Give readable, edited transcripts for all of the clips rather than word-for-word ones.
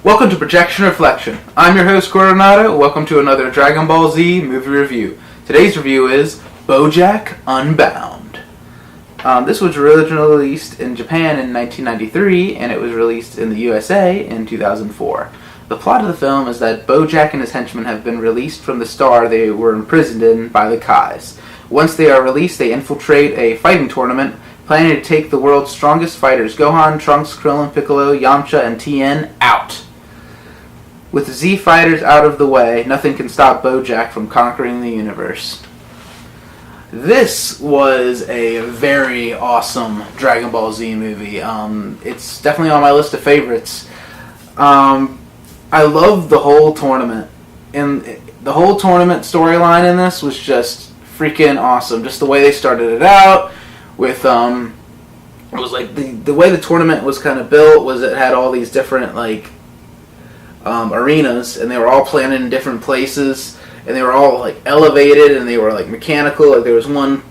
Welcome to Projection Reflection. I'm your host, Coronado. Welcome to another Dragon Ball Z movie review. Today's review is Bojack Unbound. This was originally released in Japan in 1993, and it was released in the USA in 2004. The plot of the film is that Bojack and his henchmen have been released from the star they were imprisoned in by the Kais. Once they are released, they infiltrate a fighting tournament, planning to take the world's strongest fighters, Gohan, Trunks, Krillin, Piccolo, Yamcha, and Tien, out. With the Z fighters out of the way, nothing can stop Bojack from conquering the universe. This was a very awesome Dragon Ball Z movie. It's definitely on my list of favorites. I loved the whole tournament. And the whole tournament storyline in this was just freaking awesome. Just the way they started it out with, it was like the way the tournament was kind of built was it had all these different, like, arenas, and they were all planted in different places, and they were all like elevated, and they were like mechanical. Like there was one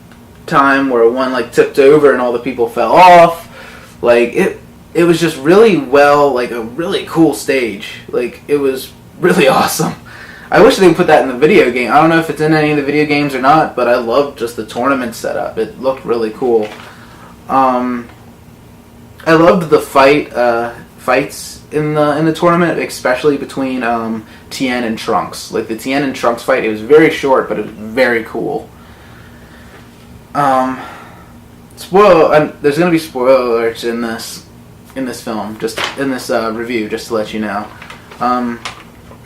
time where one like tipped over and all the people fell off. Like it was just really well, like a really cool stage. Like it was really awesome. I wish they would put that in the video game. I don't know if it's in any of the video games or not, but I loved just the tournament setup. It looked really cool. I loved the fights in the tournament, especially between Tien and Trunks. Like the Tien and Trunks fight, it was very short, but it was very cool. There's going to be spoiler alerts in this film, just in this review, just to let you know.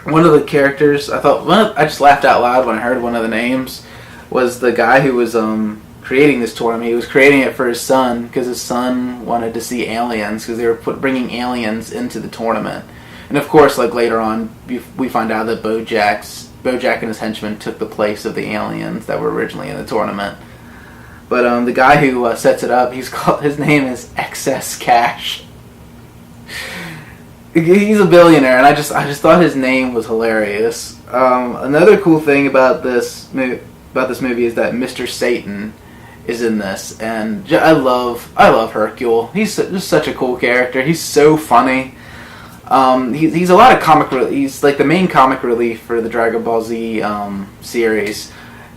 One of the characters, I just laughed out loud when I heard one of the names, was the guy who was creating this tournament. He was creating it for his son because his son wanted to see aliens because they were bringing aliens into the tournament. And of course, like later on, we find out that Bojack and his henchmen took the place of the aliens that were originally in the tournament. But the guy who sets it up, his name is Excess Cash. He's a billionaire, and I just thought his name was hilarious. Another cool thing about this movie is that Mr. Satan is in this, and I love Hercule. He's just such a cool character. He's so funny. He's a lot of he's like the main comic relief for the Dragon Ball Z series,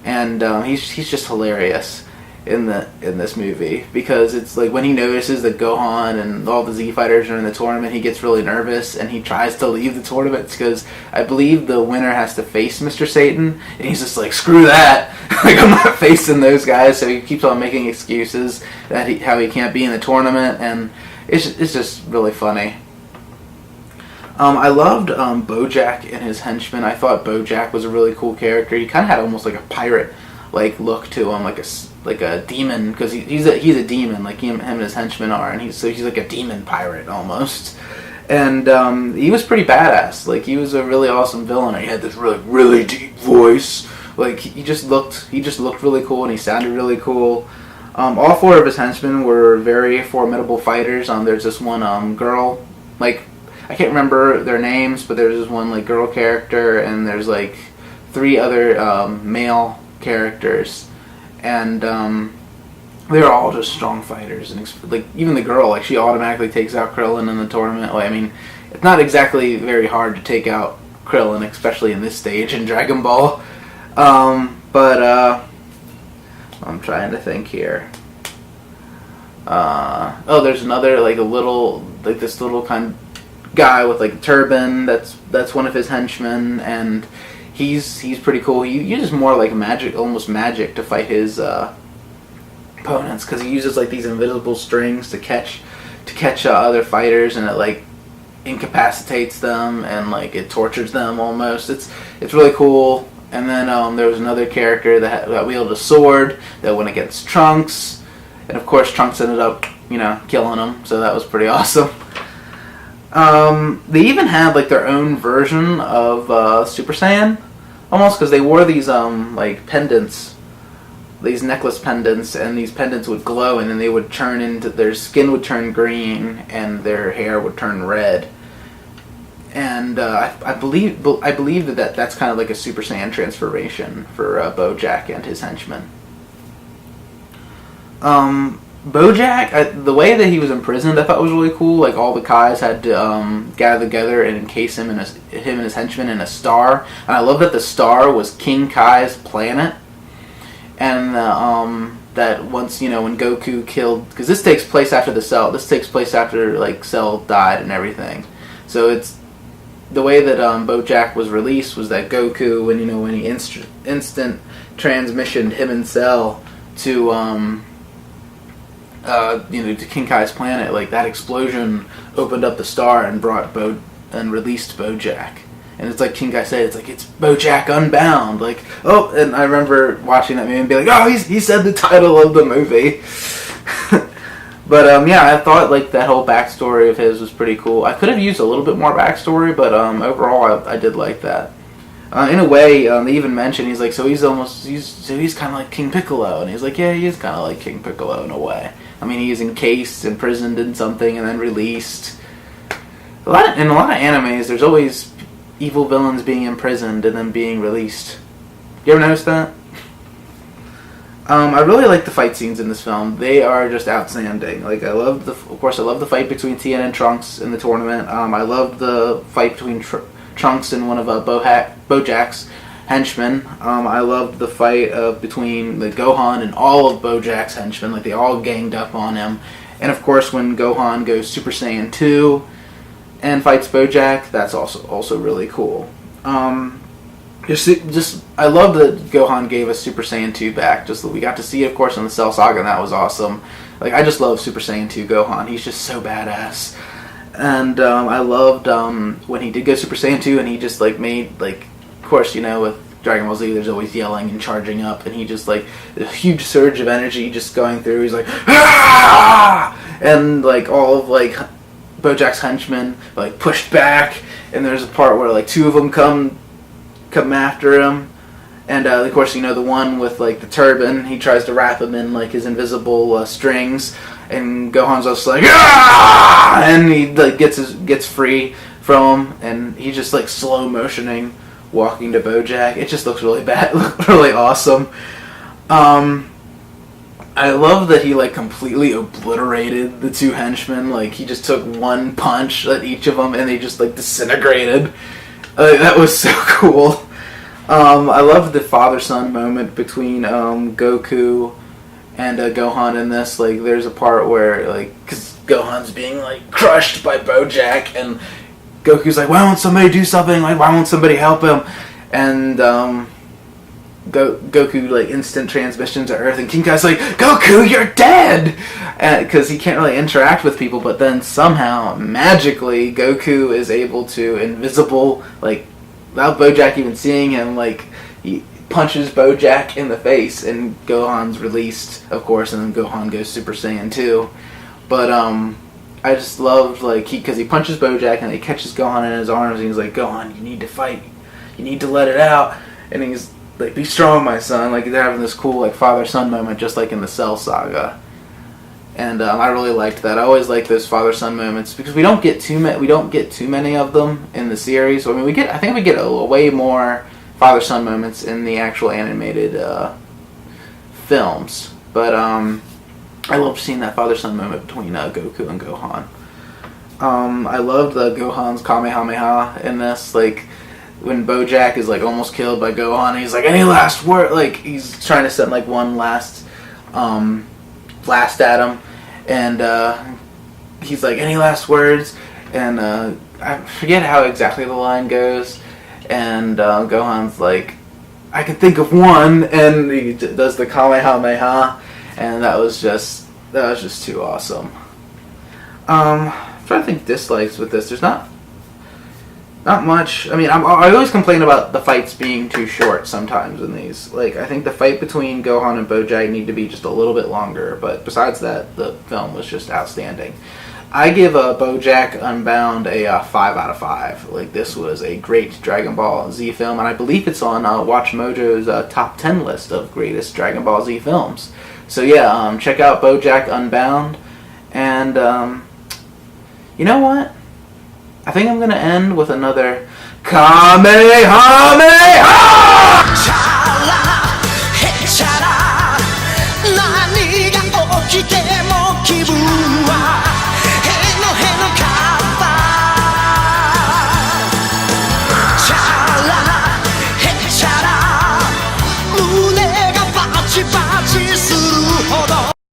and he's just hilarious in this movie because it's like when he notices that Gohan and all the Z fighters are in the tournament, he gets really nervous and he tries to leave the tournament because I believe the winner has to face Mr. Satan, and he's just like, screw that. Like, I'm not facing those guys, so he keeps on making excuses that how he can't be in the tournament, and it's just really funny. I loved Bojack and his henchmen. I thought Bojack was a really cool character. He kind of had almost like a pirate like look to him, like a demon, because he's a demon, like him and his henchmen are, and he's like a demon pirate almost. And he was pretty badass. Like he was a really awesome villain. He had this really deep voice. Like he just looked really cool, and he sounded really cool. All four of his henchmen were very formidable fighters. There's this one girl, like I can't remember their names, but there's this one like girl character, and there's like three other male characters, and they're all just strong fighters. And like even the girl, like she automatically takes out Krillin in the tournament. Like, I mean, it's not exactly very hard to take out Krillin, especially in this stage in Dragon Ball. But I'm trying to think here. There's another this little kind of guy with like a turban. That's one of his henchmen, and he's pretty cool. He uses more like almost magic to fight his opponents, because he uses like these invisible strings to catch other fighters, and it like incapacitates them and like it tortures them almost. It's really cool. And then there was another character that wielded a sword that went against Trunks, and of course Trunks ended up killing them. So that was pretty awesome. They even had like their own version of Super Saiyan, almost, because they wore these like pendants, these necklace pendants, and these pendants would glow, and then they would turn into, their skin would turn green and their hair would turn red. And I believe that's kind of like a Super Saiyan transformation for Bojack and his henchmen. Bojack, the way that he was imprisoned, I thought was really cool. Like, all the Kais had to gather together and encase him and his henchmen in a star. And I love that the star was King Kai's planet. And that once, when Goku killed, because this takes place after this takes place after like Cell died and everything. So it's the way that Bojack was released was that Goku, when he instant transmissioned him and Cell to to King Kai's planet, like, that explosion opened up the star and released Bojack. And it's like King Kai said, it's Bojack Unbound. Like, oh, and I remember watching that movie and being like, oh, he said the title of the movie. But yeah, I thought like that whole backstory of his was pretty cool. I could have used a little bit more backstory, but overall I did like that. In a way, they even mentioned, he's like, he's kind of like King Piccolo, and he's like, yeah, he is kind of like King Piccolo in a way. I mean, he is encased, imprisoned in something, and then released. In a lot of animes, there's always evil villains being imprisoned and then being released. You ever notice that? I really like the fight scenes in this film. They are just outstanding. Like, I love the fight between Tien and Trunks in the tournament. I love the fight between Trunks and one of Bojack's henchmen. I loved the fight between the Gohan and all of Bojack's henchmen. Like, they all ganged up on him. And of course, when Gohan goes Super Saiyan 2 and fights Bojack, that's also really cool. I love that Gohan gave us Super Saiyan 2 back. Just we got to see it, of course, in the Cell Saga, and that was awesome. Like, I just love Super Saiyan 2 Gohan. He's just so badass. And I loved when he did go Super Saiyan 2, and he just like made, like, of course, with Dragon Ball Z, there's always yelling and charging up, and he just like a huge surge of energy just going through. He's like, ah! And like all of like Bojack's henchmen like pushed back, and there's a part where like two of them come after him, and of course, the one with like the turban, he tries to wrap him in like his invisible strings, and Gohan's just like, ah! And he like gets free from him, and he's just like slow motioning, walking to Bojack. It just looks really bad, really awesome. I love that he like completely obliterated the two henchmen. Like, he just took one punch at each of them, and they just like disintegrated. That was so cool. I loved the father-son moment between Goku and Gohan in this. Like, there's a part where, like, because Gohan's being like crushed by Bojack, and Goku's like, why won't somebody do something? Like, why won't somebody help him? And Goku like instant transmission to Earth, and King Kai's like, Goku, you're dead! Because he can't really interact with people, but then somehow, magically, Goku is able to invisible, like, without Bojack even seeing him, like, he punches Bojack in the face, and Gohan's released, of course, and then Gohan goes Super Saiyan 2. But, I just loved, like, because he punches Bojack, and he catches Gohan in his arms, and he's like, Gohan, you need to fight. You need to let it out. And he's like, be strong, my son. Like, they're having this cool, like, father-son moment, just like in the Cell Saga. And I really liked that. I always like those father-son moments because we don't get too many of them in the series. I mean, I think we get a way more father-son moments in the actual animated films. But I loved seeing that father-son moment between Goku and Gohan. I loved Gohan's Kamehameha in this. Like, when Bojack is like almost killed by Gohan, he's like, any last word? Like, he's trying to send like one last blast at him, and he's like, any last words? And I forget how exactly the line goes, and Gohan's like, I can think of one, and he does the Kamehameha, and that was just too awesome. I'm trying to think dislikes with this. There's not Not much. I mean, I always complain about the fights being too short sometimes in these. Like, I think the fight between Gohan and Bojack need to be just a little bit longer, but besides that, the film was just outstanding. I give Bojack Unbound a 5 out of 5. Like, this was a great Dragon Ball Z film, and I believe it's on Watch Mojo's top 10 list of greatest Dragon Ball Z films. So yeah, check out Bojack Unbound, and you know what? I think I'm going to end with another Kamehameha!